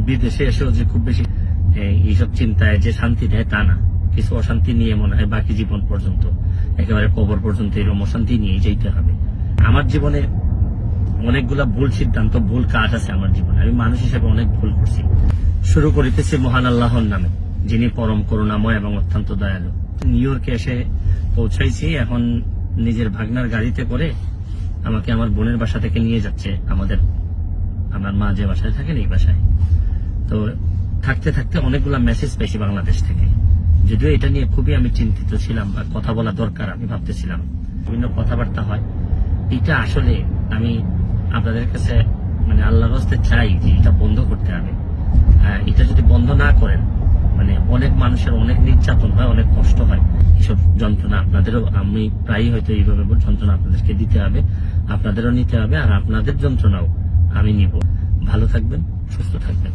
বিদেশে এসেও যে খুব বেশি এইসব চিন্তায় যে শান্তি দেয় তা না, কিছু অশান্তি নিয়ে মনে হয় বাকি জীবন পর্যন্ত, একেবারে কবর পর্যন্ত এরকম অশান্তি নিয়ে যেতে হবে। আমার জীবনে অনেকগুলা ভুল সিদ্ধান্ত, ভুল কাজ আছে আমার জীবনে। আমি মানুষ হিসেবে অনেক ভুল করছি। শুরু করিতেছি মহান আল্লাহর নামে, যিনি পরম করুণাময় এবং অত্যন্ত দয়ালু। নিউ ইয়র্কে এসে পৌঁছাইছি। এখন নিজের ভাগনার গাড়িতে করে আমাকে আমার বোনের বাসা থেকে নিয়ে যাচ্ছে আমার মা যে বাসায় থাকেন এই বাসায়। তো থাকতে থাকতে অনেকগুলা মেসেজ পেয়েছি বাংলাদেশ থেকে। যদিও এটা নিয়ে খুবই আমি চিন্তিত ছিলাম, বা কথা বলা দরকার আমি ভাবতেছিলাম, বিভিন্ন কথাবার্তা হয়। এটা আসলে আমি আপনাদের কাছে মানে আল্লাহর হস্তে চাই যে এটা বন্ধ করতে হবে। এটা যদি বন্ধ না করেন, মানে অনেক মানুষের অনেক নির্যাতন হয়, অনেক কষ্ট হয়। এসব যন্ত্রণা আপনাদেরও, আমি প্রায়ই হয়তো এইভাবে যন্ত্রণা আপনাদেরকে দিতে হবে, আপনাদেরও নিতে হবে, আর আপনাদের যন্ত্রণাও আমি নিব। ভালো থাকবেন, সুস্থ থাকবেন।